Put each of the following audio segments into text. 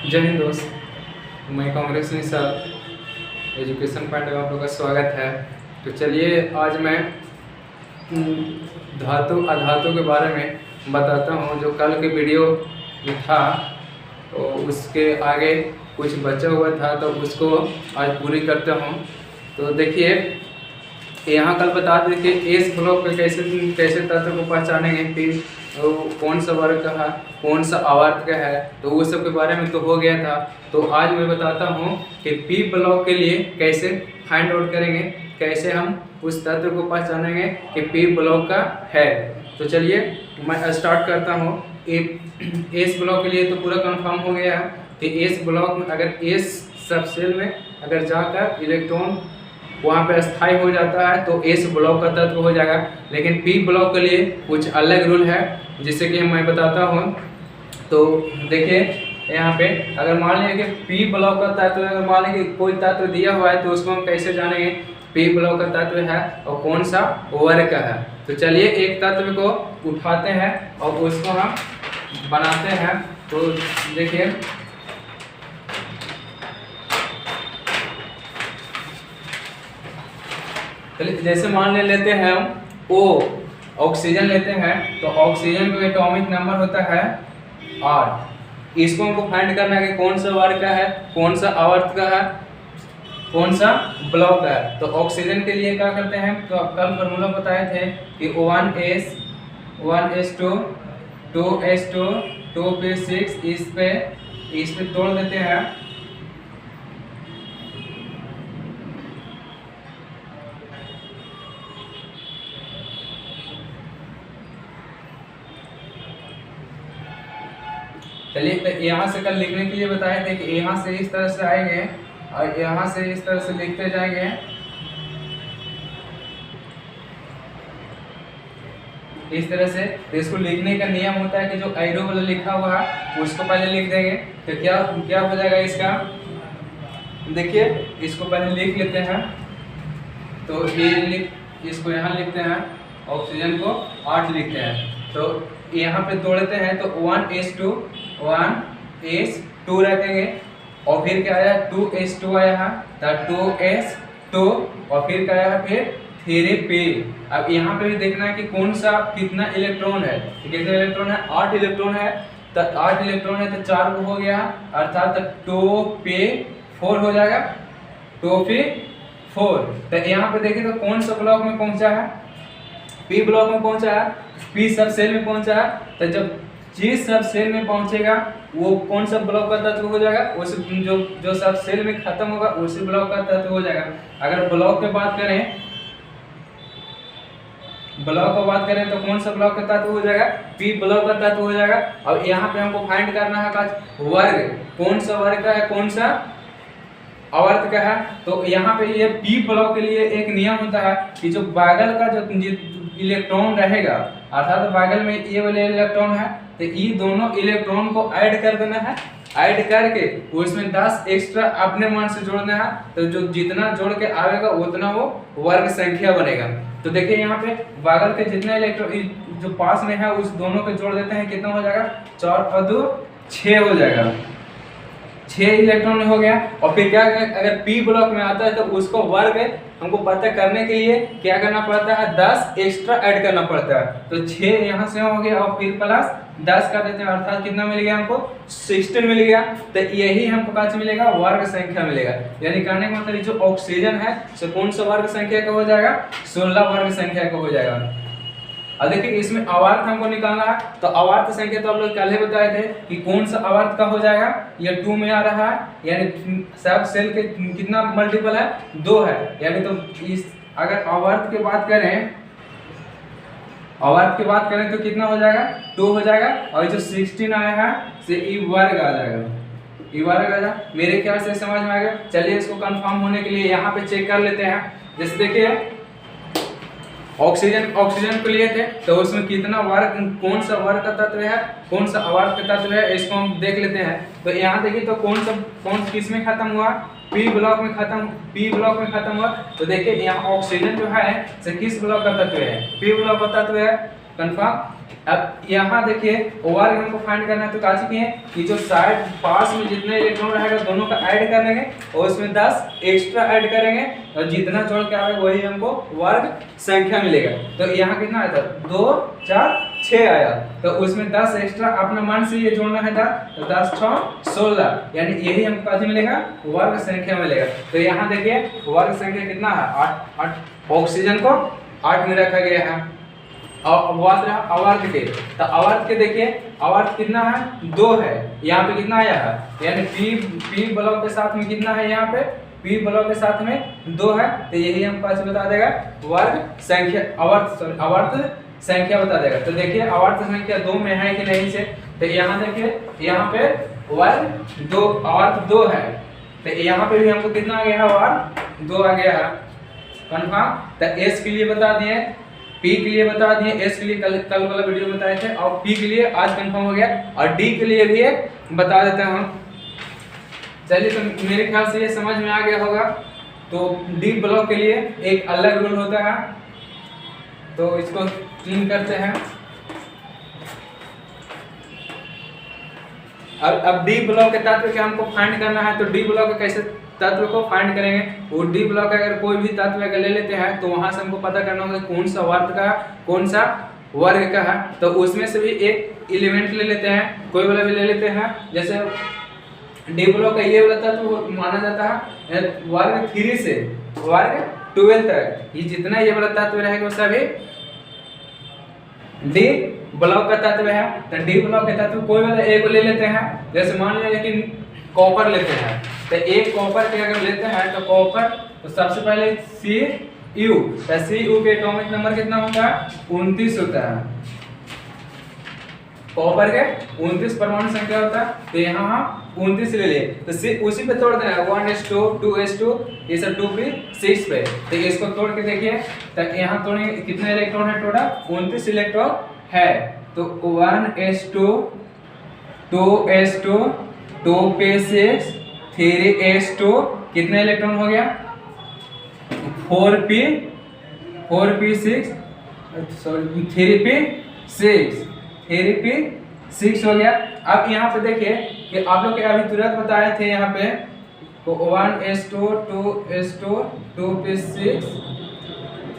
जय हिंद दोस्त। मैं कांग्रेस सर एजुकेशन पॉइंट में आप लोग का स्वागत है। तो चलिए आज मैं धातु अधातु के बारे में बताता हूँ। जो कल के वीडियो में था तो उसके आगे कुछ बचा हुआ था तो उसको आज पूरी करता हूँ। तो देखिए यहाँ कल बता दें कि एस ब्लॉक पे कैसे कैसे तत्व को पहचानेंगे, फिर तो कौन सा वर्ग का है, कौन सा आवर्त का है, तो वो सब के बारे में तो हो गया था। तो आज मैं बताता हूँ कि पी ब्लॉक के लिए कैसे फाइंड आउट करेंगे, कैसे हम उस तत्व को पहचानेंगे कि पी ब्लॉक का है। तो चलिए मैं स्टार्ट करता हूँ। एस ब्लॉक के लिए तो पूरा कंफर्म हो गया है कि एस ब्लॉक में अगर एस सब सेल में अगर जाकर इलेक्ट्रॉन वहाँ पे स्थायी हो जाता है तो एस ब्लॉक का तत्व हो जाएगा। लेकिन पी ब्लॉक के लिए कुछ अलग रूल है जिससे कि मैं बताता हूँ। तो देखिए यहाँ पे अगर मान लीजिए कि पी ब्लॉक का तत्व, अगर मान लीजिए कोई तत्व दिया हुआ है तो उसको हम कैसे जानेंगे पी ब्लॉक का तत्व है और कौन सा वर्ग का है। तो चलिए एक तत्व को उठाते हैं और उसको हम बनाते हैं। तो देखिए जैसे मान लेते हैं हम ओ ऑक्सीजन लेते हैं तो ऑक्सीजन का एटॉमिक नंबर होता है 8। इसको हमको फाइंड करना है कि कौन सा वर्ग का है, कौन सा आवर्त का है, कौन सा ब्लॉक का है। तो ऑक्सीजन के लिए क्या करते हैं, तो कल फॉर्मूला बताए थे कि 1s2 2s2 2p6 इस पे तोड़ देते हैं। चलिए तो यहाँ से कल लिखने के लिए बताए थे कि यहाँ से इस तरह से आएंगे और यहाँ से इस तरह से लिखते जाएंगे। इस तरह से तो इसको लिखने का नियम होता है कि जो एरो वाला लिखा हुआ है उसको पहले लिख देंगे। तो क्या हो जाएगा इसका, देखिए इसको पहले लिख लेते हैं। तो ये इसको यहाँ लिखते हैं, ऑक्सीजन को 8 लिखते हैं। तो यहाँ पे तोड़ते हैं तो 1s2 रखेंगे और फिर क्या आया 2s2 आया है तो 2s2 और फिर क्या आया फिर 3p। अब यहाँ पे भी देखना है कि कौन सा कितना इलेक्ट्रॉन है। कितने इलेक्ट्रॉन है, 8 इलेक्ट्रॉन है। तो 8 इलेक्ट्रॉन है तो 4 को हो गया अर्थात 2p4 हो जाएगा, 2p4। तो यहाँ पे देखिए तो कौन सा ब्लॉक में पहुंचा है, पी ब्लॉक में पहुंचा है, पी सब सेल में पहुंचा है। तो जब जिस सब सेल में पहुंचेगा वो कौन सा ब्लॉक का तत्व हो जाएगा, उस जो सब सेल में खत्म होगा उसी ब्लॉक का तत्व हो जाएगा। अगर ब्लॉक की बात करें तो कौन सा ब्लॉक का तत्व हो जाएगा, पी ब्लॉक का तत्व हो जाएगा। अब यहाँ पे हमको फाइंड करना है वर्ग, कौन सा वर्ग का है, कौन सा आवर्त का है। तो यहाँ पे ये पी ब्लॉक के लिए एक नियम होता है कि जो बगल का जो इलेक्ट्रॉन रहेगा अर्थात बगल में ये वाले इलेक्ट्रॉन है तो ये दोनों इलेक्ट्रॉन को ऐड कर देना है। ऐड करके उसमें 10 एक्स्ट्रा अपने मन से जोड़ना है। तो जो जितना जोड़ के आएगा उतना वो वर्ग संख्या बनेगा। तो देखिए यहाँ पे बगल के जितने इलेक्ट्रॉन जो पास में है उस दोनों को जोड़ देते हैं, कितना हो जाएगा 4 और 2 6 हो जाएगा, 6 इलेक्ट्रॉन हो गया। और फिर क्या अगर पी ब्लॉक में आता है तो उसको वर्ग हमको पता करने के लिए क्या करना पड़ता है, 10 एक्स्ट्रा ऐड करना पड़ता है। तो 6 यहाँ से हो गया और फिर प्लस 10 कर देते हैं अर्थात कितना मिल गया हमको 16 मिल गया। तो यही हमको क्या मिलेगा, वर्ग संख्या मिलेगा। यानी कहने का मतलब जो ऑक्सीजन है सो कौन सा वर्ग संख्या का हो जाएगा, 16 वर्ग संख्या का हो जाएगा। अब देखिए इसमें आवर्त हमको निकालना है। तो आवर्त संख्या तो आप लोग पहले बताए थे कि कौन सा आवर्त का हो जाएगा, ये 2 में आ रहा है। यानी सब सेल के कितना मल्टीपल है, 2 है। यानी तो इस अगर आवर्त की बात करें तो कितना हो जाएगा, 2 हो जाएगा। और जो 16 आया है से ई वर्ग आ जाएगा, ई वर्ग आ जाएगा। मेरे ख्याल से समझ में आ गया। चलिए इसको कंफर्म होने के लिए यहाँ पे चेक कर लेते हैं। जैसे देखिए ऑक्सीजन को लिए थे तो उसमें कितना वर्ग, कौन सा वर्ग का तत्व है, कौन सा आवर्त का तत्व है, इसको हम देख लेते हैं। तो यहाँ देखिए तो कौन किस में खत्म हुआ, पी ब्लॉक में खत्म हुआ। तो देखिए यहाँ ऑक्सीजन जो है किस ब्लॉक का तत्व है, पी ब्लॉक का तत्व है। कंफर्म। अब यहाँ देखिए वर्ग हमको फाइंड करना है, तो क्या चीज़ है कि जो साइड पास में जितने इलेक्ट्रॉन रहेगा दोनों का ऐड कर लेंगे और उसमें 10 एक्स्ट्रा ऐड करेंगे और जितना जोड़ के आएगा वही हमको वर्ग संख्या मिलेगा। तो यहाँ कितना आया था 2 4 6 आया, तो उसमें 10 एक्स्ट्रा अपना मान से ये जोड़ना है था, तो 10 6 16, यानी यही हमको आज मिलेगा वर्ग संख्या मिलेगा। तो यहाँ देखिए वर्ग संख्या कितना है 8, ऑक्सीजन को 8 में रखा गया है। अवर्त के, तो अवर्त के देखिए अवर्त कितना है 2 है, यहाँ पे कितना आया है, यानी पी ब्लॉक के साथ में कितना है, यहाँ पे पी ब्लॉक के साथ में 2 है, तो यही हमको आज बता देगा वर्ग संख्या अवर्त संख्या बता देगा। तो देखिए अवर्त संख्या 2 में है कि नहीं से, तो यहाँ देखिए यहाँ पे वर्ग 2 अवर्त 2 है, तो यहाँ पे भी हमको कितना आ गया है वर्ग 2 आ गया है कन्फर्म। तो एस के लिए बता दिए, पी के लिए बता दिए, एस के लिए कल वाला वीडियो बताए थे, और पी के लिए आज कंफर्म हो गया, और डी के लिए भी बता देते हैं हम। चलिए तो मेरे ख्याल से ये समझ में आ गया होगा। तो डी ब्लॉक के लिए एक अलग रूल होता है, तो इसको क्लीन करते हैं। अब डी ब्लॉक के तत्व के हमको फाइंड करना है, तो डी ब्लॉक के कैसे तत्व को फाइंड करेंगे। वो डी ब्लॉक अगर कोई भी तत्व अगर ले लेते हैं तो वहां से हमको पता करना होगा कौन सा वर्ग का कौन सा वर्ग का है, तो उसमें से भी एक एलिमेंट ले लेते हैं, कोई वाला भी ले लेते हैं। जैसे डी ब्लॉक का ये वाला तत्व माना जाता है वर्ग 3 से वर्ग 12 तक, ये जितना ये वाला तत्व रहेगा वो सभी डी ब्लॉक का तत्व है। तो डी ब्लॉक के तत्व कोई वाला एक ले लेते हैं, जैसे मान लिया कि कॉपर लेते हैं, तो एक कॉपर के अगर लेते हैं तो कॉपर, तो सबसे पहले Cu, तो Cu के एटॉमिक नंबर कितना होता है 29 होता है, कॉपर के 29 परमाणु संख्या होता है, तो यहाँ 29 ले लिए, तो उसी पे तोड़ देना है 1s2 2s2 ये सब 2p6 पे। तो इसको तोड़ के देखिए, तो यहाँ तोड़ेंगे कितने इलेक्ट्रॉन है, टोटल 29 इलेक्ट्रॉन है। तो 1s2 2s2 2p6 3s2 कितने इलेक्ट्रॉन हो गया 4p6 सॉरी 3p6 हो गया। अब यहाँ पे देखिए कि आप लोग के अभी तुरंत बताए थे यहाँ पे 1s2 2s2 2p6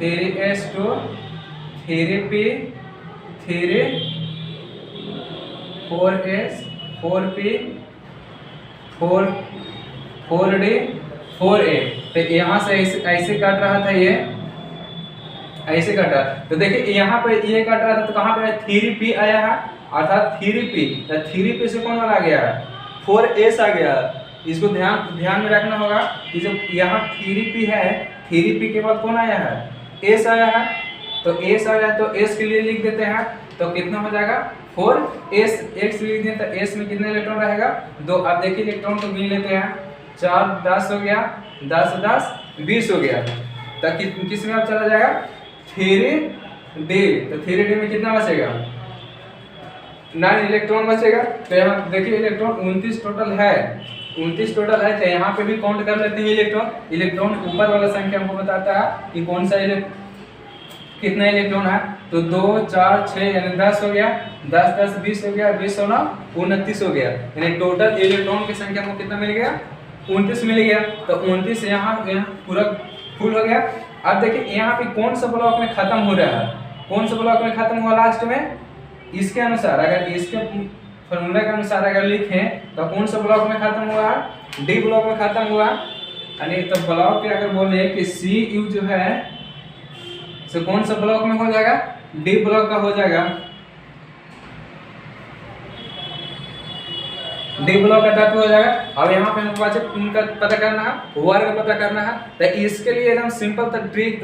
3s2 3p3 4s 4p 4d 4a, तो यहाँ से ऐसे कट रहा था, ये ऐसे कट रहा। तो देखिए यहाँ पे ये कट रहा था, तो कहाँ पे 3p आया है, अर्थात 3p, तो 3p से कौन वाला आ गया है 4s आ गया। इसको ध्यान में रखना होगा कि जब यहाँ 3p है, 3p के बाद कौन आया है s आया है, तो s आया तो s के लिए लिख देते हैं, तो कितना हो जाएगा 4s, x लिख दें तो s में कितने इलेक्ट्रॉन रहेगा 2। अब देखिए इलेक्ट्रॉन को गिन लेते हैं, 4 10 हो गया, 10 10 20 हो गया, तो किस में अब चला जाएगा 3d, तो 3d में कितना बचेगा 9 इलेक्ट्रॉन बचेगा। तो यहाँ देखिए इलेक्ट्रॉन 29 टोटल है, 29 टोटल है, तो यहाँ पे भी काउंट कर लेते हैं इलेक्ट्रॉन ऊपर वाला संख्या हमको बताता है कि कौन सा कितना इलेक्ट्रॉन है, तो 2 4 6 यानी 10 हो गया, 10 10 20 हो गया, 20 होना 29 हो गया, यानी टोटल इलेक्ट्रॉन की संख्या हमको कितना मिल गया 29 मिल गया। तो 29 यहाँ पूरा फुल हो गया। अब देखिए यहाँ पे कौन सा ब्लॉक में खत्म हो रहा है, कौन सा ब्लॉक में खत्म हुआ लास्ट में, इसके अनुसार अगर इसके फॉर्मूला के अनुसार अगर लिखें तो कौन सा ब्लॉक में खत्म हुआ है डी ब्लॉक में खत्म हुआ। यानी तो ब्लॉक के अगर बोले कि Cu जो है तो कौन सा ब्लॉक में हो जाएगा डी ब्लॉक का हो जाएगा, डी ब्लॉक का तत्व हो जाएगा। अब यहाँ पे हमको पता करना है, वर्ग पता करना है, तो इसके लिए एकदम सिंपल सा ट्रिक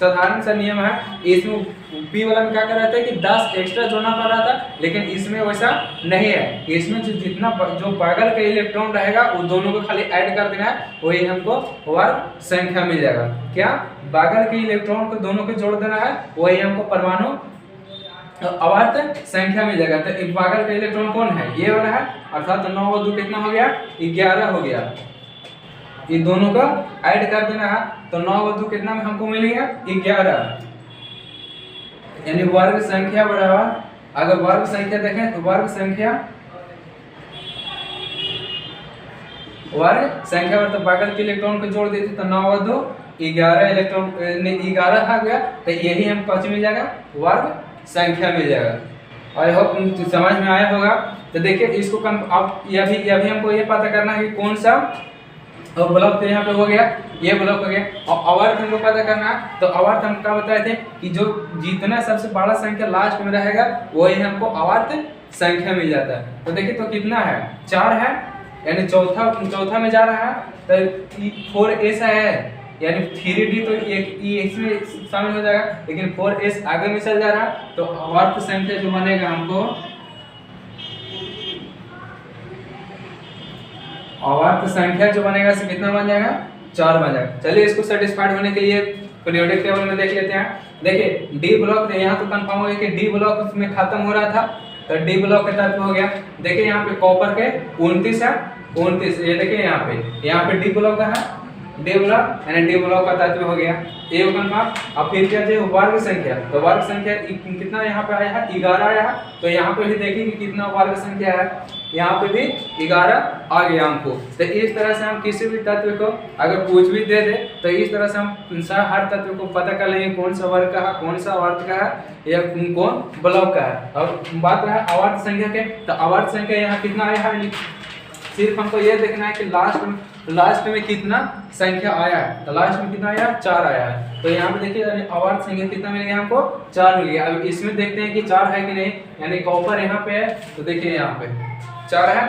साधारण सा नियम है। इसमें पी वाला में क्या कर रहा था कि 10 एक्स्ट्रा जोड़ना पड़ रहा था, लेकिन इसमें वैसा नहीं है। इसमें जितना जो बगल का इलेक्ट्रॉन रहेगा वो दोनों को खाली ऐड कर देना है, वही हमको वर्ग संख्या मिल जाएगा। क्या बगल के इलेक्ट्रॉन को दोनों को जोड़ देना है, वही हमको परमाणु अवर्त संख्या मिल जाएगा। तो एक बगल का इलेक्ट्रॉन कौन है ये वाला है, अर्थात 9 और 2 कितना हो गया 11 हो गया। ये दोनों का ऐड कर देना है, तो 9 और 2 कितना में हमको मिल गया 11। यानी वर्ग संख्या बराबर, अगर वर्ग संख्या देखें तो वर्ग संख्या बराबर तो बगल के इलेक्ट्रॉन को जोड़ देते तो 9 और 2 11 इलेक्ट्रॉन 11 आ गया, तो यही हम कौन मिल जाएगा, वर्ग संख्या मिल जाएगा। आई होप समझ में आया होगा। तो देखिए इसको अब ये भी हमको ये पता करना है कि कौन सा ब्लॉक तो यहाँ पे हो गया, ये ब्लॉक हो गया। और आवर्त हमको पता करना है, तो आवर्त हम क्या बताए थे कि जो जितना सबसे बड़ा संख्या लास्ट में रहेगा वही हमको आवर्त संख्या मिल जाता है। तो देखिए तो कितना है, 4 है, यानी चौथा में जा रहा है, तो 4s है, यानी 3d तो इसमें शामिल हो जाएगा, लेकिन 4s आगे में चल जा रहा है, तो आवर्त संख्या जो बनेगा हमको, आवर्त संख्या जो बनेगा से कितना बन जाएगा, 4 बन जाएगा। चलिए इसको सेटिस्फाइड होने के लिए पीरियोडिक टेबल में देख लेते हैं। देखिए डी ब्लॉक यहाँ तो कंफर्म हो गया कि डी ब्लॉक में खत्म हो रहा था, तो डी ब्लॉक का तत्व हो गया। देखिए यहाँ पे कॉपर के 29 है, 29 ये देखिए यहाँ पे डी ब्लॉक का है, डी ब्लॉक यानी डी ब्लॉक का तत्व हो गया, ये कंफर्म। अब फिर क्या है वर्ग संख्या, तो वर्ग संख्या कितना यहाँ पे आया है, 11 आया है, तो यहाँ पे भी देखिए कि कितना वर्ग संख्या है, यहाँ पे भी 11 आ गया हमको। तो इस तरह से हम किसी भी तत्व को अगर कुछ भी दे दे तो इस तरह से हम हर तत्व को पता कर लेंगे कौन सा वर्ग का है, कौन सा आवर्त का है या कौन ब्लॉक का है। और बात रहा आवर्त संख्या के, तो आवर्त संख्या यहाँ कितना आया है, सिर्फ हमको ये देखना है कि लास्ट में कितना संख्या आया है, तो लास्ट में कितना आया, 4 आया है। तो यहाँ पे देखिए आवर्त संख्या कितना मिल गया हमको, 4 मिल गया। अब इसमें देखते हैं कि 4 है कि नहीं, यानी कॉपर यहाँ पे है, तो देखिए यहाँ पे 4 है,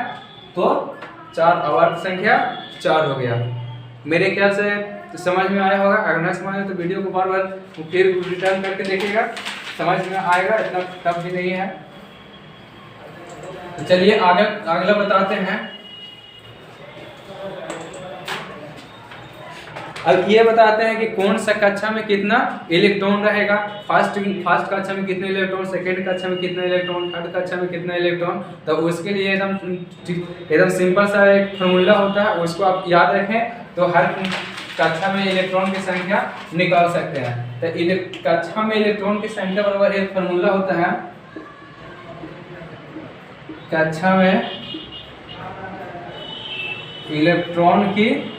तो 4 आवर्त संख्या 4 हो गया। मेरे ख्याल से तो समझ में आया होगा। अगर न समझ तो वीडियो को बार बार फिर रिटर्न करके देखिएगा, समझ में आएगा, इतना टफ भी नहीं है। तो चलिए अगला बताते हैं। अब ये बताते हैं कि कौन सा कक्षा में कितना इलेक्ट्रॉन रहेगा, फर्स्ट कक्षा में कितने इलेक्ट्रॉन, सेकंड कक्षा में कितने इलेक्ट्रॉन, थर्ड कक्षा में कितने इलेक्ट्रॉन। तो उसके लिए एकदम सिंपल सा एक फॉर्मूला होता है, उसको आप याद रखें तो हर कक्षा में इलेक्ट्रॉन की संख्या निकाल सकते हैं। तो कक्षा में इलेक्ट्रॉन की संख्या बराबर एक फॉर्मूला होता है, कक्षा में इलेक्ट्रॉन की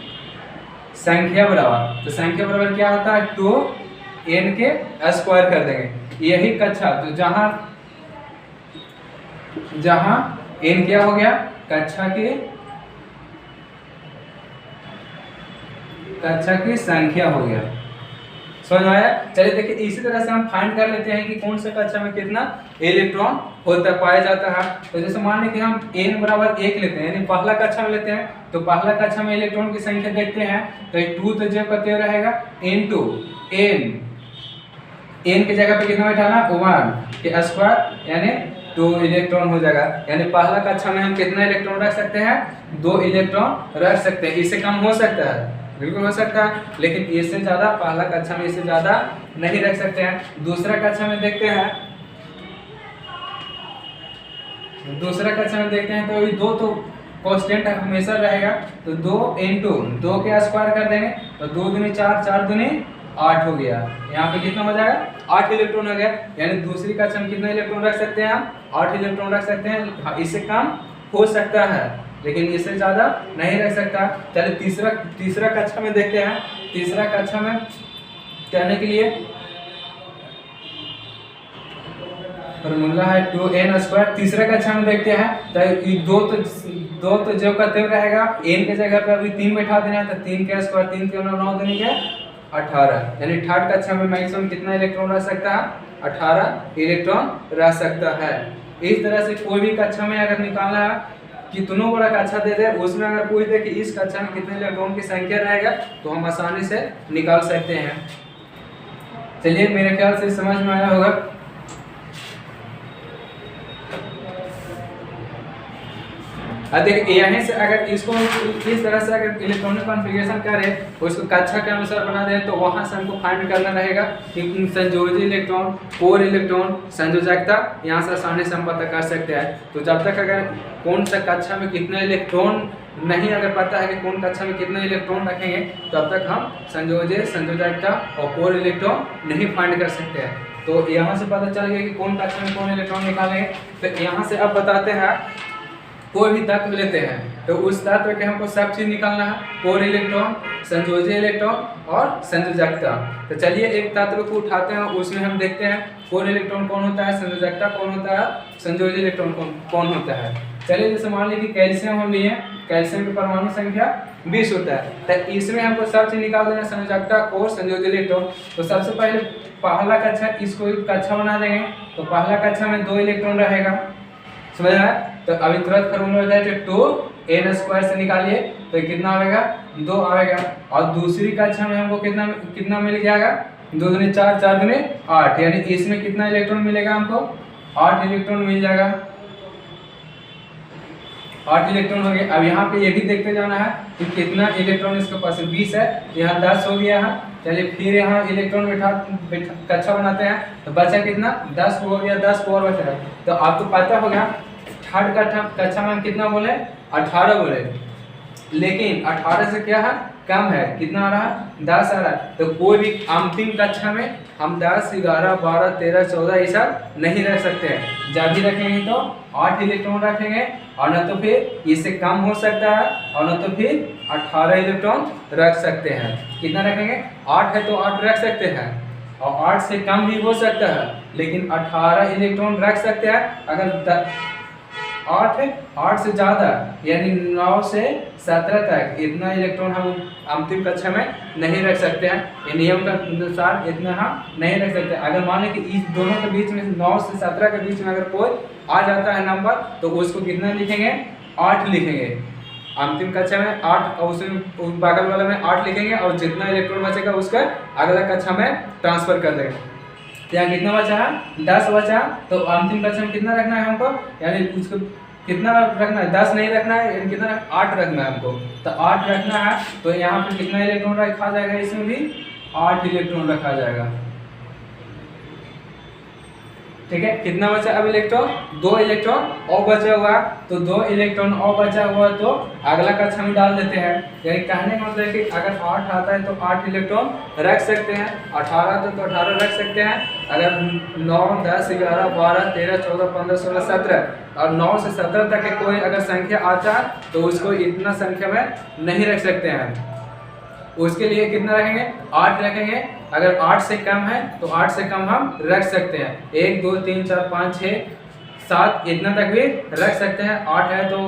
संख्या बराबर, तो संख्या बराबर क्या होता है, 2n के स्क्वायर कर देंगे। यही कक्षा, तो जहां n क्या हो गया, कक्षा की संख्या हो गया। समझ में आया। चलिए देखिए इसी तरह से हम फाइंड कर लेते हैं कि कौन सा कक्षा में कितना इलेक्ट्रॉन होता पाया जाता है। तो जैसे मान लें कि हम n बराबर 1 लेते हैं, यानी पहला कक्षा में लेते हैं, तो पहला कक्षा में इलेक्ट्रॉन की संख्या देखते हैं, तो 2 तो जब करते रहेगा इनटू n की जगह पे कितना बैठाना, 1 के स्क्वायर यानी 2 इलेक्ट्रॉन हो जाएगा। यानी पहला कक्षा में हम कितना इलेक्ट्रॉन रख सकते हैं, 2 इलेक्ट्रॉन रख सकते हैं। इससे कम हो सकता है, बिल्कुल हो सकता है, लेकिन इससे ज्यादा पहला कक्षा में इससे ज्यादा नहीं रख सकते हैं। दूसरा कक्षा में देखते हैं, तो ये 2 तो कांस्टेंट हमेशा रहेगा, तो 2 इंटू 2 के स्क्वायर कर देंगे, तो 2 दूनी 4, 4 दूनी 8 हो गया। यहाँ पे कितना हो जाएगा, 8 इलेक्ट्रॉन हो गया। यानी दूसरी कक्षा में कितना इलेक्ट्रॉन रख सकते हैं, 8 इलेक्ट्रॉन रख सकते हैं। इससे कम हो सकता है, लेकिन इससे ज्यादा नहीं रख सकता। चलिए तीसरा कक्षा में देखते हैं। तीसरा कक्षा में कहने के लिए फॉर्मूला है 2n स्क्वायर। तीसरा कक्षा में देखते हैं, तो ये 2 तो जो का त्यों रहेगा, n के जगह पे अभी 3 बैठा देना है, तो 3 के स्क्वायर 3 के 9 देने के 18। यानी थर्ड कक्षा में मैक्सिमम कितना इलेक्ट्रॉन रह सकता है, 18 इलेक्ट्रॉन रह सकता है। इस तरह से कोई भी कक्षा में अगर निकालना है, कितनों बड़ा कक्षा दे दे, उसमें अगर पूछ दे कि इस कक्षा में कितने इलेक्ट्रॉन की संख्या रहेगा, तो हम आसानी से निकाल सकते हैं। चलिए मेरे ख्याल से समझ में आया होगा। देखिए यहीं से अगर इसको इस तरह से अगर इलेक्ट्रॉनिक कॉन्फ़िगरेशन करें, उसको कक्षा के अनुसार बना दें, तो वहां से हमको फाइंड करना रहेगा कि संयोजी इलेक्ट्रॉन, कोर इलेक्ट्रॉन, संयोजकता, यहाँ से आसानी से हम पता कर सकते हैं। तो जब तक अगर कौन सा कक्षा में कितना इलेक्ट्रॉन नहीं अगर पता है कि कौन कक्षा में कितना इलेक्ट्रॉन रखेंगे, तब तक हम संयोजी, संयोजकता और कोर इलेक्ट्रॉन नहीं फाइंड कर सकते हैं। तो यहाँ से पता चल गया कि कौन कक्षा में कौन इलेक्ट्रॉन निकालेंगे। तो यहाँ से अब बताते हैं, कोई भी तत्व लेते हैं तो उस तत्व के हमको सब चीज निकालना है, कोर इलेक्ट्रॉन, संयोजी इलेक्ट्रॉन और संयोजकता। तो चलिए एक तत्व को उठाते हैं, उसमें हम देखते हैं कोर इलेक्ट्रॉन कौन होता है, संयोजकता कौन होता है, संयोजी इलेक्ट्रॉन कौन होता है। चलिए जैसे मान लीजिए कि कैल्शियम हम लिए, कैल्शियम की परमाणु संख्या 20 होता है, तो इसमें हमको सब चीज निकाल देना, संयोजकता, कोर, संयोजी इलेक्ट्रॉन। तो सबसे पहले पहला कक्षा, इसको कक्षा बना देंगे। तो पहला कक्षा में 2 इलेक्ट्रॉन रहेगा, समझ रहा है। तो अभी तुरंत फॉर्मूला होता है 2n² से निकालिए तो कितना आएगा, 2 आएगा। और दूसरी कक्षा में हमको कितना मिल जाएगा, 2 दूनी 4, 4 दूनी 8, यानी इसमें कितना इलेक्ट्रॉन मिलेगा हमको, 8 इलेक्ट्रॉन मिल जाएगा, 8 इलेक्ट्रॉन हो गया। अब यहाँ पे ये भी देखते जाना है कि कितना इलेक्ट्रॉन इसके पास है, 20 है, यहाँ 10 हो गया है। चलिए फिर यहाँ इलेक्ट्रॉन कक्षा बनाते हैं, तो बचा कितना, 10 हो गया, 10 को और बचा है। तो आपको पता होगा थर्ड कक्षा में हम कितना बोले, 18 बोले, लेकिन 18 से क्या है, कम है, कितना आ रहा है, 10 आ रहा है। तो कोई भी अंतिम कक्षा में हम 10, 11, 12, 13, 14 ये सब नहीं रख सकते हैं। जब भी रखेंगे तो 8 इलेक्ट्रॉन रखेंगे, और न तो फिर इससे कम हो सकता है, और न तो फिर 18 इलेक्ट्रॉन रख सकते हैं। कितना रखेंगे, 8 है तो 8 रख सकते हैं, और 8 से कम भी हो सकता है, लेकिन 18 इलेक्ट्रॉन रख सकते हैं। अगर 8 से ज़्यादा यानी 9 से 17 तक इतना इलेक्ट्रॉन हम अंतिम कक्षा में नहीं रख सकते हैं। ये नियम के अनुसार इतना हम नहीं रख सकते। अगर मान लें कि इस दोनों के बीच में 9 से 17 के बीच में अगर कोई आ जाता है नंबर, तो उसको कितना लिखेंगे, 8 लिखेंगे अंतिम कक्षा में, 8, और उसमें बगल वाले में 8 लिखेंगे, और जितना इलेक्ट्रॉन बचेगा उसका अगला कक्षा में ट्रांसफर कर देंगे। यहाँ कितना बचा है, 10 बचा। तो अंतिम कक्षा में कितना रखना है हमको, यानी उसको कितना रखना है, 10 नहीं रखना है, यानी कितना, 8 रखना है हमको। तो 8 रखना है, तो यहाँ पे कितना इलेक्ट्रॉन रखा जाएगा, इसमें भी 8 इलेक्ट्रॉन रखा जाएगा। ठीक है, कितना बचा अब इलेक्ट्रॉन, 2 इलेक्ट्रॉन और बचा हुआ, तो 2 इलेक्ट्रॉन और बचा हुआ तो अगला कक्षा में डाल देते हैं। यानी कहने का मतलब कि अगर 8 आता है तो 8 इलेक्ट्रॉन रख सकते हैं, 18 आता है तो 18 रख सकते हैं। अगर 9, 10, 11, 12, 13, 14, 15, 16, 17 और 9 से 17 तक के कोई अगर संख्या आता है तो उसको इतना संख्या में नहीं रख सकते हैं। उसके लिए कितना रखेंगे, 8 रखेंगे। अगर 8 से कम है तो 8 से कम हम रख सकते हैं, 1, 2, 3, 4, 5, 6, 7 इतना तक भी रख सकते हैं। 8 है तो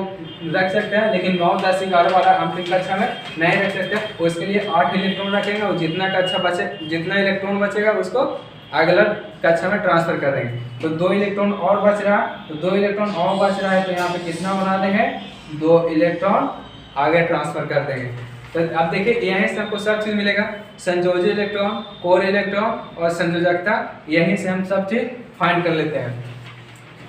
रख सकते हैं, लेकिन 9, 10, 11 वाला अंतिम कक्षा में नहीं रख सकते। उसके लिए 8 इलेक्ट्रॉन रखेंगे, और जितना इलेक्ट्रॉन बचेगा उसको अगला कक्षा में ट्रांसफर कर देंगे। तो 2 इलेक्ट्रॉन और बच रहा, तो 2 इलेक्ट्रॉन और बच रहा है, तो यहाँ पे कितना बना देंगे, 2 इलेक्ट्रॉन आगे ट्रांसफर कर देंगे। तो अब देखिए यहीं से हमको सब चीज़ मिलेगा, संयोजी इलेक्ट्रॉन, कोर इलेक्ट्रॉन और संयोजकता, यहीं से हम सब चीज़ फाइंड कर लेते हैं।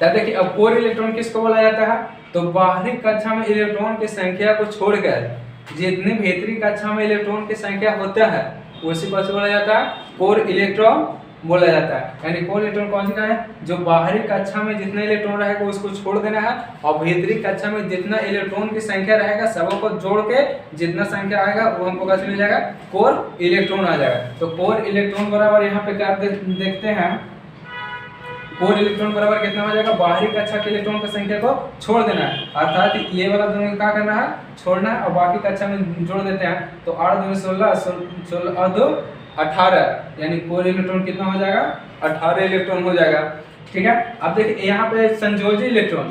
तब देखिए अब कोर इलेक्ट्रॉन किसको बोला जाता है, तो बाहरी कक्षा में इलेक्ट्रॉन की संख्या को छोड़कर जितनी भीतरी कक्षा में इलेक्ट्रॉन की संख्या होता है उसी को बोला जाता है कोर इलेक्ट्रॉन बोला जाता है। यानी कोर इलेक्ट्रॉन कौन सा है, जो बाहरी कक्षा में जितना इलेक्ट्रॉन रहेगा उसको छोड़ देना है, और भीतरी कक्षा में जितना इलेक्ट्रॉन की संख्या रहेगा सबों को जोड़ के जितना संख्या आएगा वो हमको कैसे मिल जाएगा, कोर इलेक्ट्रॉन आ जाएगा। तो कोर इलेक्ट्रॉन बराबर यहाँ पे क्या देखते हैं, कोर इलेक्ट्रॉन बराबर कितना हो जाएगा, बाहरी कक्षा के इलेक्ट्रॉन की संख्या को छोड़ देना है, अर्थात ये वाला दोनों क्या करना है, छोड़ना है, और बाकी कक्षा में जोड़ देते हैं। तो 8 दूनी 16, 16 और 2 18, यानी कोर इलेक्ट्रॉन कितना हो जाएगा, 18 इलेक्ट्रॉन हो जाएगा। ठीक है, अब देखिए यहाँ पे संयोजी इलेक्ट्रॉन,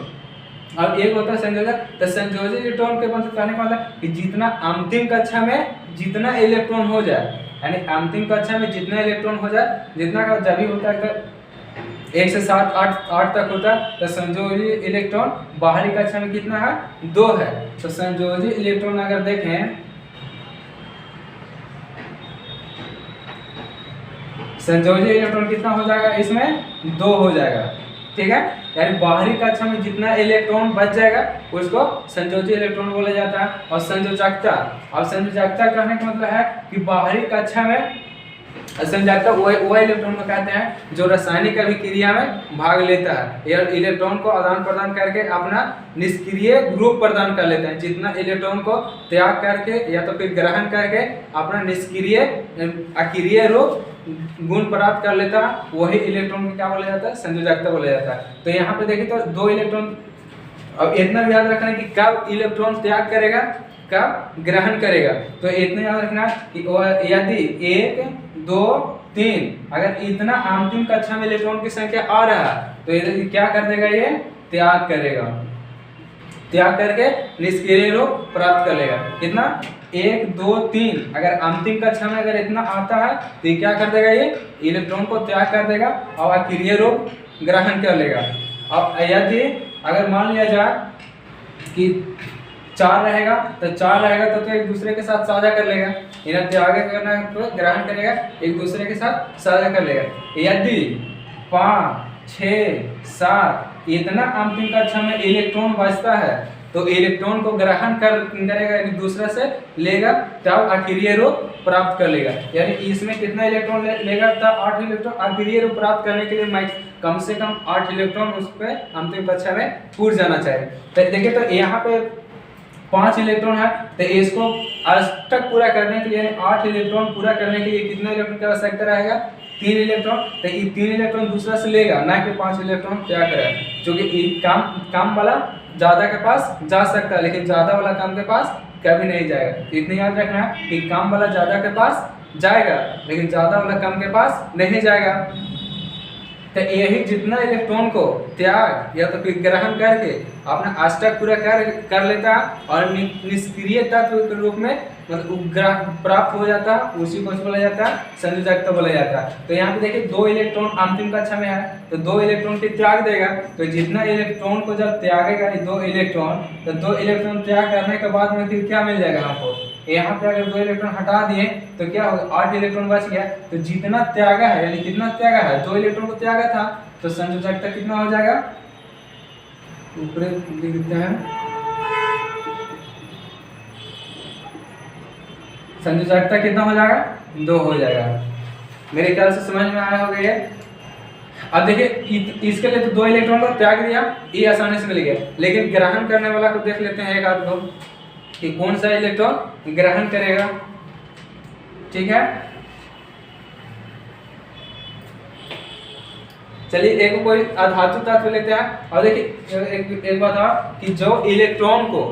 अब एक होता है संयोजक। तो संयोजी इलेक्ट्रॉन के मतलब कहने का मतलब कि जितना अंतिम कक्षा में जितना इलेक्ट्रॉन हो जाए, यानी अंतिम कक्षा में जितना इलेक्ट्रॉन हो जाए, जितना का जब भी होता है 1 से 7, 8 तक होता है, तो संयोजी इलेक्ट्रॉन बाहरी कक्षा में कितना है, 2 है। तो संयोजी इलेक्ट्रॉन अगर देखें, संयोजी इलेक्ट्रॉन कितना हो जाएगा, इसमें 2 हो जाएगा। ठीक है, यानी बाहरी कक्षा में जितना इलेक्ट्रॉन बच जाएगा उसको संयोजी इलेक्ट्रॉन बोला जाता है। और संयोजकता, अब संयोजकता कहने का मतलब है कि बाहरी कक्षा में संयोजकता वो इलेक्ट्रॉन को कहते हैं जो रासायनिक अभिक्रिया में भाग लेता है, या इलेक्ट्रॉन को आदान प्रदान करके अपना निष्क्रिय ग्रुप प्रदान कर लेते हैं। जितना इलेक्ट्रॉन को त्याग करके या तो फिर ग्रहण करके अपना निष्क्रिय अक्रिय रूप गुण प्राप्त कर लेता है वही इलेक्ट्रॉन को क्या बोला जाता है, संयोजकता बोला जाता है। तो यहाँ पे देखिए तो 2 इलेक्ट्रॉन, अब इतना भी याद रखना है कि कब इलेक्ट्रॉन त्याग करेगा, कब ग्रहण करेगा। तो इतना याद रखना कि यदि 1 2 3 अगर इतना अंतिम कक्षा में इलेक्ट्रॉन की संख्या आ रहा है तो ये क्या कर देगा, ये त्याग करेगा, त्याग करके निष्क्रिय रूप प्राप्त कर लेगा। कितना 1 2 3 अगर अंतिम कक्षा में अगर इतना आता है तो ये क्या कर देगा, ये इलेक्ट्रॉन को त्याग कर देगा और अक्रिय रूप ग्रहण कर लेगा। अब यदि अगर मान लिया जाए कि 4 रहेगा तो 4 रहेगा तो एक दूसरे के साथ साझा कर लेगा, इन्हें त्याग करना तो ग्रहण करेगा, एक दूसरे के साथ साझा कर लेगा। यदि 5 6 7 इतना अंतिम कक्षा में इलेक्ट्रॉन बचता है तो इलेक्ट्रॉन को ग्रहण करेगा यानी दूसरा से लेगा तब अक्रिय रूप प्राप्त कर लेगा। यानी इसमें कितना इलेक्ट्रॉन लेगा, तब 8 इलेक्ट्रॉन अक्रिय रूप प्राप्त करने के लिए कम से कम 8 इलेक्ट्रॉन उस पर अंतिम कक्षा में पूर जाना चाहिए। तो देखिए तो यहाँ पे 5 इलेक्ट्रॉन है तो इसको अष्टक पूरा करने के लिए यानी 8 इलेक्ट्रॉन पूरा करने के लिए कितना इलेक्ट्रॉन की आवश्यकता रहेगा, 3 इलेक्ट्रॉन। तो ये 3 इलेक्ट्रॉन दूसरा से लेगा, ना कि 5 इलेक्ट्रॉन त्याग करेगा, क्योंकि काम वाला ज्यादा के पास जा सकता है लेकिन ज्यादा वाला कम के पास कभी नहीं जाएगा। इतनी याद रखना है कि काम वाला ज्यादा के पास जाएगा लेकिन ज्यादा वाला कम के पास नहीं जाएगा। तो यही जितना इलेक्ट्रॉन को त्याग या तो फिर ग्रहण करके अपना अष्टक पूरा कर लेता है और निष्क्रिय तत्व के रूप में मतलब प्राप्त हो जाता है, उसी को बोला जाता है संयोजकता बोला जाता है। तो यहाँ पे देखिए 2 इलेक्ट्रॉन अंतिम कक्षा में है तो 2 इलेक्ट्रॉन की त्याग देगा। तो जितना इलेक्ट्रॉन को जब त्यागेगा 2 इलेक्ट्रॉन, तो 2 इलेक्ट्रॉन त्याग करने के बाद में फिर क्या मिल जाएगा हमको, यहाँ पे अगर 2 इलेक्ट्रॉन हटा दिए तो क्या होगा, 8 इलेक्ट्रॉन बच गया। तो जितना त्यागा है यानी कितना त्यागा है, 2 इलेक्ट्रॉन को त्यागा था तो संयोजकता कितना हो जाएगा, ऊपर लिख देते हैं, संयोजकता कितना हो जाएगा, 2 हो जाएगा। मेरे ख्याल से समझ में आया होगा ये। अब देखिए इसके लिए तो 2 इलेक्ट्रॉन को त्याग दिया, ये आसानी से मिल गया, लेकिन ग्रहण करने वाला को देख लेते हैं एक आध को कि कौन सा इलेक्ट्रॉन ग्रहण करेगा। ठीक है, चलिए एक कोई अधातु तत्व लेते हैं और देखिए एक बात है कि जो इलेक्ट्रॉन को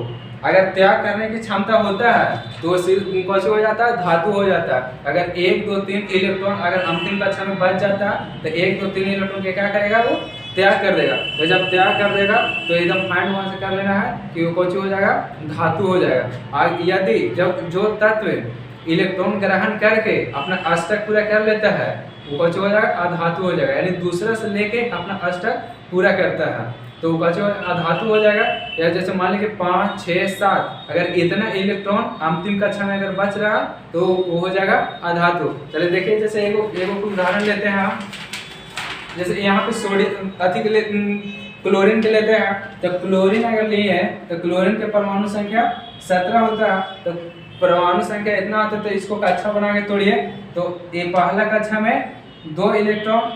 अगर त्याग करने की क्षमता होता है तो कौन सा हो जाता है, धातु हो जाता है। अगर 1 2 3 इलेक्ट्रॉन अगर अंतिम कक्षा में बच जाता है तो 1 2 3 इलेक्ट्रॉन के क्या करेगा, वो त्याग कर देगा। तो जब त्याग कर देगा तो एकदम फाइंड वहां से कर लेना है कि वो कौन सा हो जाएगा, धातु हो जाएगा। और यदि जब जो तत्व इलेक्ट्रॉन ग्रहण करके अपना अष्टक पूरा कर लेता है वो कौन सा हो जाएगा, अधातु हो जाएगा। यानी दूसरा से लेके अपना अष्टक पूरा करता है तो वो कौन अधातु हो जाएगा। या जैसे मान लीजिए 5 6 7 अगर इतना इलेक्ट्रॉन अंतिम कक्षा में अगर बच रहा तो वो हो जाएगा अधातु। चलिए देखिए जैसे एगो उदाहरण लेते हैं हम, जैसे यहाँ पे सोडियम क्लोरीन के लेते हैं। तो क्लोरीन अगर लिए हैं तो क्लोरीन के परमाणु संख्या 17 होता है। तो परमाणु संख्या इतना होता है तो इसको कक्षा बना के तोड़िए तो ये पहला कक्षा में 2 इलेक्ट्रॉन,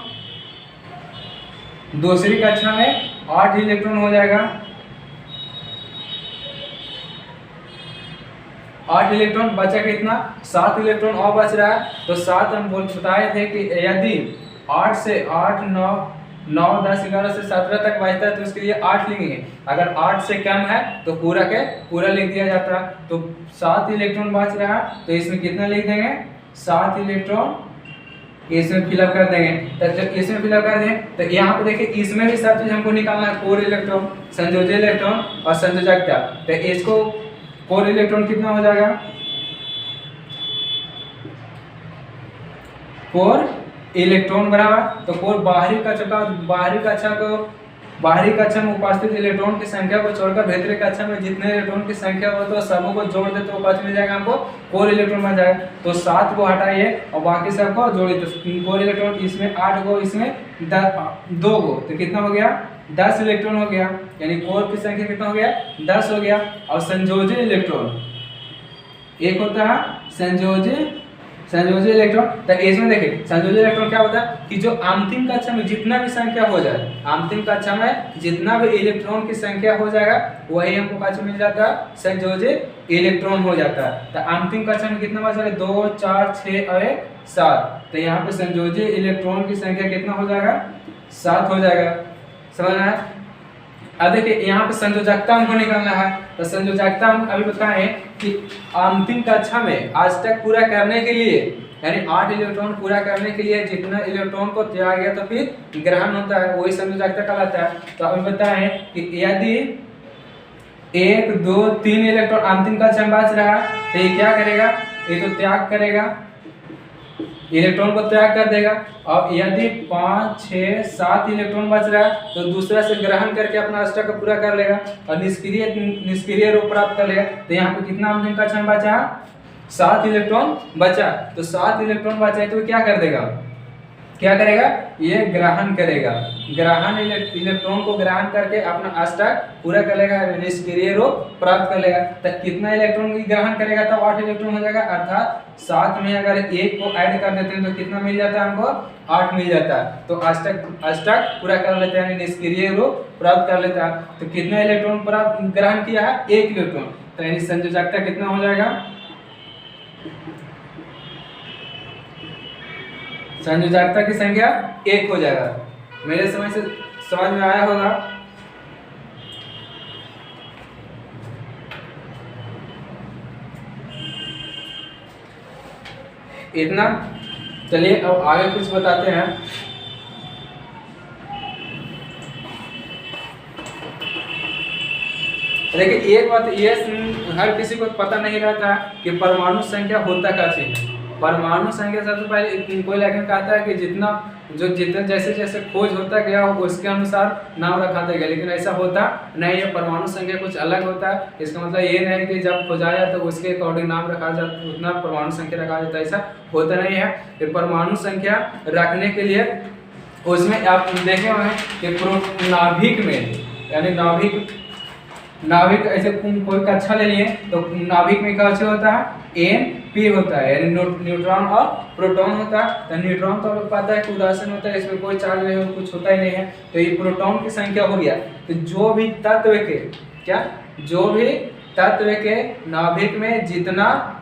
दूसरी कक्षा में 8 इलेक्ट्रॉन हो जाएगा। 8 इलेक्ट्रॉन बचा कितना, 7 इलेक्ट्रॉन और बच रहा है। तो 7 हम बताए थे कि यदि 8 से 8 9 9 10 11 से 17 तक बचता है तो उसके लिए 8 लिखेंगे। अगर 8 से कम है तो पूरा के पूरा लिख दिया जाता है। तो 7 इलेक्ट्रॉन बच रहा है तो इसमें कितना लिख देंगे, 7 इलेक्ट्रॉन इसमें फिलअप कर देंगे। तो इसमें फिलअप कर दें तो यहाँ पे देखिए इसमें भी सब चीज हमको निकालना है, कोर इलेक्ट्रॉन, संयोजी इलेक्ट्रॉन और संयोजकता। तो इसको कोर इलेक्ट्रॉन कितना हो जाएगा, कोर इलेक्ट्रॉन बराबर तो कोर बाहरी कक्षा में उपस्थित इलेक्ट्रॉन की संख्या को छोड़कर भीतरी कक्षा में जितने इलेक्ट्रॉन की संख्या हो तो सबों को जोड़ दे तो कौन मिल जाएगा हमको, कोर इलेक्ट्रॉन बन जाएगा। तो 7 को हटाइए और बाकी सबको जोड़िए तो कोर इलेक्ट्रॉन इसमें 8 गो, इसमें 2 गो, तो कितना हो गया, 10 इलेक्ट्रॉन हो गया। यानी कोर की संख्या कितना हो गया, 10 हो गया। और संयोजी इलेक्ट्रॉन एक होता है संयोजी संयोजी इलेक्ट्रॉन। तो इसमें देखिए संयोजी इलेक्ट्रॉन क्या होता है कि जो अंतिम कक्षा में जितना भी संख्या हो जाए, अंतिम कक्षा में जितना भी इलेक्ट्रॉन की संख्या हो जाएगा वही हमको कक्षा मिल जाता है संयोजी इलेक्ट्रॉन हो जाता है। तो अंतिम कक्षा में कितना बचा है 2 4 6 और 7। तो यहाँ पे संयोजी इलेक्ट्रॉन की संख्या कितना हो जाएगा 7 हो जाएगा। समझ रहे हैं। अब देखिए यहाँ पे संयोजकता हमको निकालना है। तो संयोजकता हम अभी बताएं कि अंतिम कक्षा में आज तक पूरा करने के लिए यानी 8 इलेक्ट्रॉन पूरा करने के लिए जितना इलेक्ट्रॉन को त्यागा गया तो फिर ग्रहण होता है वही संयोजकता कहलाता है। तो अभी बताएं कि यदि 1 2 3 इलेक्ट्रॉन अंतिम कक्षा में बच रहा है तो ये क्या करेगा, ये तो त्याग करेगा, इलेक्ट्रॉन को त्याग कर देगा। और यदि 5 6 7 इलेक्ट्रॉन बच रहा है तो दूसरा से ग्रहण करके अपना अष्टक को पूरा कर लेगा और निष्क्रिय रूप प्राप्त कर लेगा। तो यहाँ पे कितना अंतिम कक्षा में बचा 7 इलेक्ट्रॉन बचा। तो 7 इलेक्ट्रॉन बचा तो क्या कर देगा, क्या करेगा, ये ग्रहण करेगा, ग्रहण इलेक्ट्रॉन को ग्रहण करके अपना अष्टक पूरा कर लेगा, निष्क्रिय रूप प्राप्त कर लेगा। तो कितना इलेक्ट्रॉन ग्रहण करेगा तो 8 इलेक्ट्रॉन हो जाएगा। अर्थात 7 में अगर 1 को ऐड कर देते हैं तो कितना मिल जाता है हमको 8 मिल जाता है। तो अष्टक पूरा कर लेते हैं, निष्क्रिय रूप प्राप्त कर लेता है। तो कितना इलेक्ट्रॉन प्राप्त ग्रहण किया है 1 इलेक्ट्रॉन। तो यानी संयोजकता कितना हो जाएगा, संयोजकता की संख्या 1 हो जाएगा। मेरे समझ में आया होगा। इतना। चलिए अब आगे कुछ बताते हैं। देखिए एक बात ये हर किसी को पता नहीं रहता कि परमाणु संख्या होता क्या चीज है। परमाणु संख्या सबसे पहले कोई लेखन कहता है कि जितना जैसे जैसे खोज होता गया उसके अनुसार नाम रखा गया, लेकिन ऐसा होता नहीं है। परमाणु संख्या कुछ अलग होता है। इसका मतलब ये नहीं कि जब खोजाया तो उसके अकॉर्डिंग नाम रखा जाता, उतना परमाणु संख्या रखा जाता है, ऐसा होता नहीं है। कि परमाणु संख्या रखने के लिए उसमें आप देखे हुए हैं कि नाभिक में यानी नाभिक ऐसे कोई कक्षा ले लिए तो नाभिक में क्या होता है N P होता है, यानी न्यूट्रॉन और प्रोटॉन होता है। तो न्यूट्रॉन तो लोग पता है कि उदासीन होता है, इसमें कोई चार्ज नहीं होता, कुछ होता ही नहीं है। तो ये प्रोटॉन की संख्या हो गया। तो जो भी तत्व के नाभिक में जितना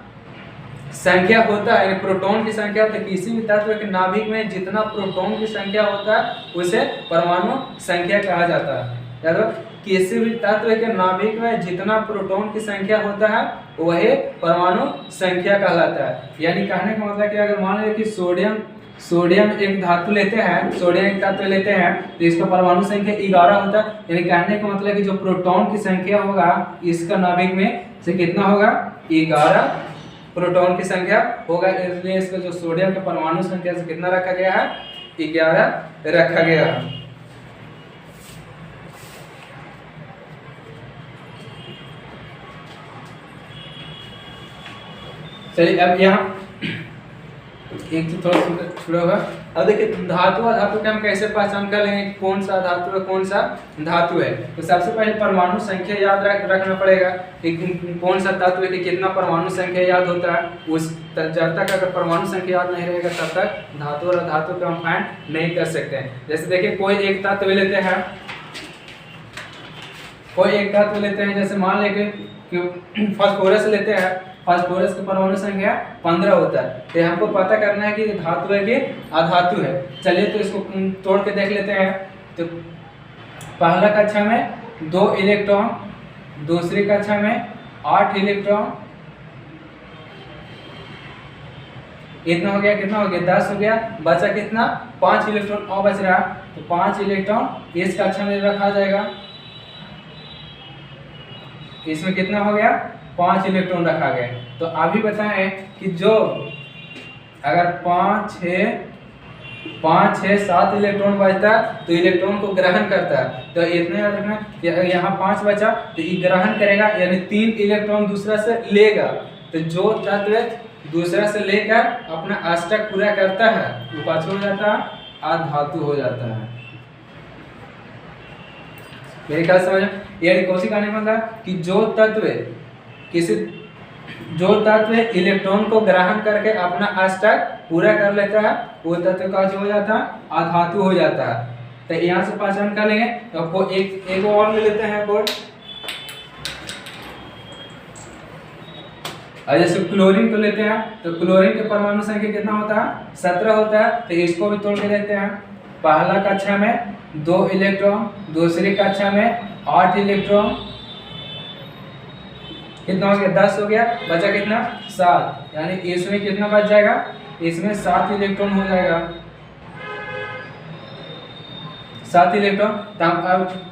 संख्या होता है, यानी प्रोटॉन की संख्या होता है, किसी भी तत्व के नाभिक में जितना प्रोटॉन की संख्या होता है उसे परमाणु संख्या कहा जाता है। याद किसी भी तत्व के नाभिक में जितना प्रोटॉन की संख्या होता है वही परमाणु संख्या कहलाता है। यानी कहने का मतलब कि अगर मान लीजिए कि सोडियम एक धातु लेते हैं, सोडियम एक तत्व लेते हैं तो इसका परमाणु संख्या 11 होता है। यानी कहने का मतलब कि जो प्रोटॉन की संख्या होगा इसका नाभिक में से कितना होगा 11 प्रोटॉन की संख्या होगा। इसलिए इसका जो सोडियम के परमाणु संख्या से कितना रखा गया है 11 रखा गया है। चलिए अब यहाँ एक तो थोड़ा छुड़ा होगा। अब देखिए धातु और धातु के हम कैसे पहचान कर लेंगे कौन सा धातु है कौन सा धातु है। तो सबसे पहले परमाणु संख्या याद रखना पड़ेगा कि कौन सा तत्व है कि कितना परमाणु संख्या याद होता है। उस जब तक अगर परमाणु संख्या याद नहीं रहेगा तब तक धातु और धातु को हम फाइंड नहीं कर सकते हैं। जैसे देखिए कोई एक तत्व लेते हैं, जैसे मान लेंगे कि फास्फोरस लेते हैं, फास्फोरस की परमाणु संख्या 15 होता है। तो हमको पता करना है कि धातु है कि अधातु है। चलिए तो इसको तोड़ के देख लेते हैं। तो पहला कक्षा में 2 इलेक्ट्रॉन, दूसरी कक्षा में 8 इलेक्ट्रॉन, इतना हो गया, कितना हो गया 10 हो गया। बचा कितना 5 इलेक्ट्रॉन और बच रहा। तो 5 इलेक्ट्रॉन इस कक्षा में रखा जाएगा। इसमें कितना हो गया 5 इलेक्ट्रॉन रखा गया। तो अभी बताएं कि जो अगर 5 6 7 इलेक्ट्रॉन बचता तो इलेक्ट्रॉन को ग्रहण करता है। तो इतने याद रखना, यहाँ 5 बचा तो ये ग्रहण करेगा, यानी 3 इलेक्ट्रॉन दूसरा से लेगा। तो जो तत्व दूसरा से लेकर अपना अष्टक पूरा करता है वो पाछू हो जाता है, अधातु हो जाता है। मेरे ख्याल समझ यानी कोशिश करने का मतलब कि जो तत्व किसी जो तत्व इलेक्ट्रॉन को ग्रहण करके अपना अष्टक पूरा कर लेता है वो तत्व का हो जाता है अधातु हो जाता है। तो यहाँ से पहचान कर लेंगे। तो आपको एक और ले लेते हैं कोड। जैसे क्लोरीन को लेते हैं तो क्लोरीन के परमाणु संख्या कितना होता है 17 होता है। तो इसको भी तोड़ के देखते हैं। पहला कक्षा में 2 इलेक्ट्रॉन, दूसरी कक्षा में 8 इलेक्ट्रॉन, कितना हो गया 10 हो गया, बचा कितना 7, यानी इसमें कितना बच जाएगा, इसमें 7 इलेक्ट्रॉन हो जाएगा, 7 इलेक्ट्रॉन।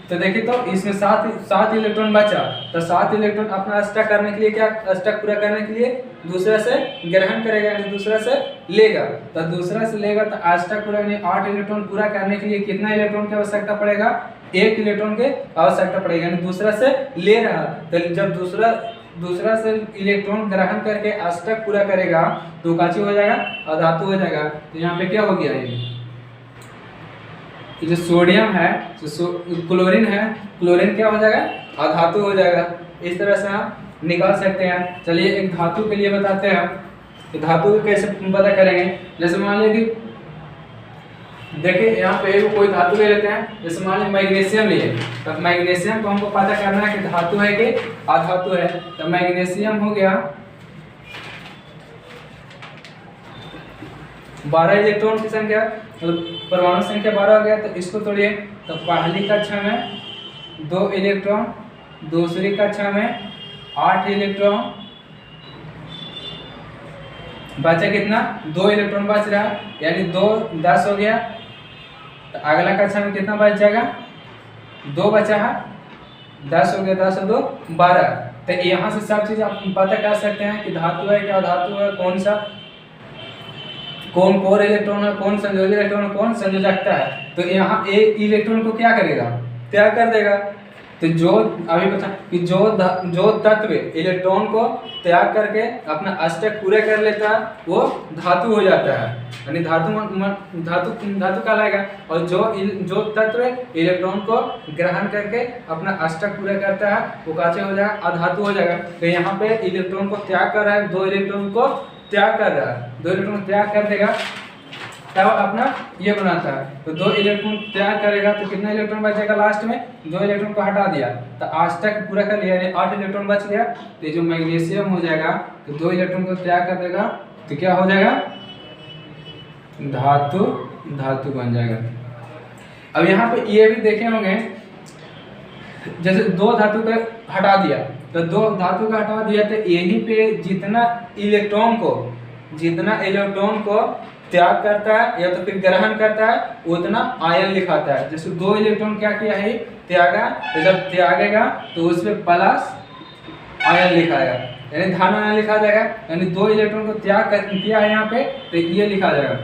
तो देखिए तो इसमें 7 इलेक्ट्रॉन बचा। तो 7 इलेक्ट्रॉन अपना अष्टक करने के लिए क्या, अष्टक पूरा करने के लिए दूसरा से ग्रहण करेगा, यानी दूसरा से लेगा। तो दूसरा से लेगा तो अष्टक पूरा यानी 8 इलेक्ट्रॉन पूरा करने के लिए कितना इलेक्ट्रॉन की आवश्यकता पड़ेगा, 1 इलेक्ट्रॉन की आवश्यकता पड़ेगा, यानी दूसरा से ले रहा। तो जब दूसरा से इलेक्ट्रॉन ग्रहण करके अष्टक पूरा करेगा तो काची हो जाएगा, अधातु हो जाएगा। तो यहाँ पे क्या हो गया, ये जो सोडियम है, जो क्लोरीन है, क्लोरीन क्या हो जाएगा, अधातु हो जाएगा। इस तरह से हम निकाल सकते हैं। चलिए एक धातु के लिए बताते हैं कि धातु को कैसे पता करेंगे। जैसे मान लीजिए कि देखिए यहाँ पे कोई धातु ले लेते हैं। जैसे मान लीजिए मैग्नीशियम लिए, तो मैग्नीशियम को हमको पता करना है कि धातु है कि अधातु है। तो मैग्नीशियम हो गया 12 इलेक्ट्रॉन की संख्या, परमाणु संख्या 12 हो गया। तो इसको तोड़िए। तो पहली कक्षा में 2 इलेक्ट्रॉन, दूसरी कक्षा में 8 इलेक्ट्रॉन, बचा कितना 2 इलेक्ट्रॉन बच रहा, यानी 2 10 हो गया। तो अगला कक्षा में कितना बच जाएगा, 2 बचा है, 10 हो गया, 10 और 2 12। तो यहाँ से सब चीज आप पता कर सकते हैं कि धातु है क्या धातु है, कौन सा कौन कोर इलेक्ट्रॉन है, कौन संयोजक इलेक्ट्रॉन है, कौन संयोजकता है। तो यहाँ एक इलेक्ट्रॉन को क्या करेगा, त्याग कर देगा। तो जो अभी बता कि जो तत्व इलेक्ट्रॉन को त्याग करके अपना अष्टक पूरा कर लेता है वो धातु हो जाता है, यानी धातु कहलाएगा। और जो तत्व इलेक्ट्रॉन को ग्रहण करके अपना अष्टक पूरा करता है वो काचे हो जाएगा, अधातु हो जाएगा। तो यहाँ पे इलेक्ट्रॉन को त्याग कर रहा है, 2 इलेक्ट्रॉन को त्याग कर रहा है, 2 इलेक्ट्रॉन त्याग कर देगा तब अपना ये बनाता है। तो 2 इलेक्ट्रॉन त्याग करेगा तो कितना इलेक्ट्रॉन बचेगा, लास्ट में 2 इलेक्ट्रॉन को हटा दिया तो अष्टक पूरा कर लिया, यानी 8 इलेक्ट्रॉन बच गया। तो जो मैग्नीशियम हो जाएगा तो 2 इलेक्ट्रॉन को त्याग कर देगा तो क्या हो जाएगा, धातु बन जाएगा। अब यहाँ पे ये भी देखे होंगे, जैसे 2 धातु का हटा दिया तो 2 धातु का हटा दिया तो यहीं पे जितना इलेक्ट्रॉन को त्याग करता है या तो फिर ग्रहण करता है उतना आयन लिखाता है। जैसे 2 इलेक्ट्रॉन क्या किया है, त्यागा, तो जब त्यागेगा तो उसमें प्लस आयन लिखाएगा, यानी धन आयन लिखा जाएगा, यानी 2 इलेक्ट्रॉन को त्याग किया है यहाँ पे तो ये लिखा जाएगा।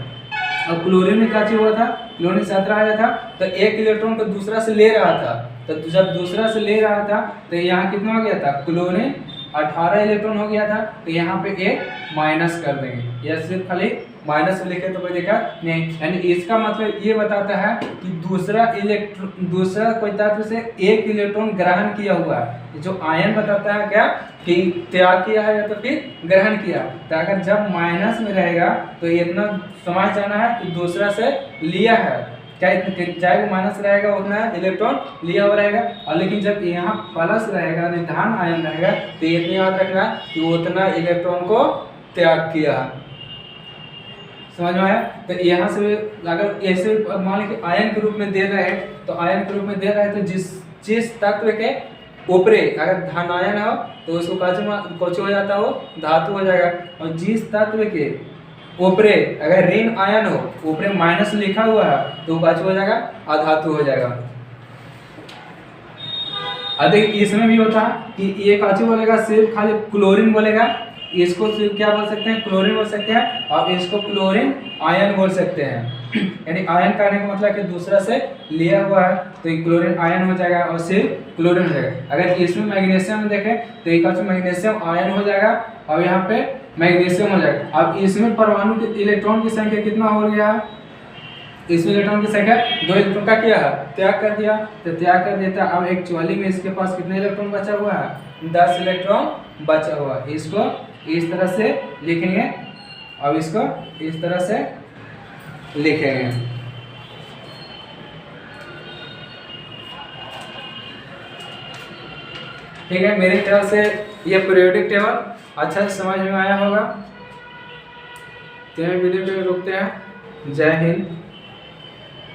अब क्लोरीन में क्या चीज हुआ था, क्लोरीन 17 आया था तो 1 इलेक्ट्रॉन को दूसरा से ले रहा था। तो जब दूसरा से ले रहा था तो यहाँ कितना हो गया था, क्लोरीन 18 इलेक्ट्रॉन हो गया था। तो यहाँ पे 1 माइनस कर देंगे, या सिर्फ खाली माइनस लिखे तो कोई देखा नहीं। यानी इसका मतलब ये बताता है कि दूसरा कोई तत्व से 1 इलेक्ट्रॉन ग्रहण किया हुआ है। जो आयन बताता है क्या कि त्याग किया है या तो फिर ग्रहण किया। तो अगर जब माइनस में रहेगा तो इतना समझ जाना है कि दूसरा से लिया है, चाहे वो माइनस रहेगा उतना इलेक्ट्रॉन लिया हुआ रहेगा। और लेकिन जब यहाँ प्लस रहेगा, धन आयन रहेगा तो इतना याद रखना कि उतना इलेक्ट्रॉन को त्याग किया। समझ में आया। तो यहाँ से अगर ऐसे मान लीजिए आयन के रूप में दे रहे हैं तो आयन के रूप में दे रहे हैं तो जिस तत्व के ऊपरे अगर धन आयन हो तो उसको कौन हो जाता हो, धातु हो जाएगा। और जिस तत्व के ऊपरे अगर ऋण आयन हो, ऊपरे माइनस लिखा हुआ है तो कौन हो जाएगा, अधातु हो जाएगा। अधिक इसमें भी होता है कि ये काची बोलेगा, सिर्फ खाली क्लोरीन बोलेगा, इसको सिर्फ क्या बोल सकते हैं, क्लोरीन बोल सकते हैं, और इसको क्लोरीन आयन बोल सकते हैं। यानी आयन करने का मतलब कि दूसरा से लिया हुआ है तो ये क्लोरीन आयन हो जाएगा और सिर्फ क्लोरीन हो जाएगा। अगर इसमें मैग्नीशियम में देखें तो एक मैग्नीशियम आयन हो जाएगा और यहाँ पे मैग्नीशियम हो जाएगा। अब इसमें परमाणु के इलेक्ट्रॉन की संख्या कितना हो गया, इसमें इलेक्ट्रॉन की संख्या 2 इलेक्ट्रॉन का किया है, त्याग कर दिया, तो त्याग कर देता। अब एक्चुअली में इसके पास कितने इलेक्ट्रॉन बचा हुआ है, 10 इलेक्ट्रॉन बचा हुआ है। इसको इस तरह से लिखेंगे, अब इसको इस तरह से लिखेंगे। ठीक है, मेरे ख्याल से ये पीरियोडिक टेबल अच्छा से समझ में आया होगा। तो वीडियो को रोकते हैं। जय हिंद।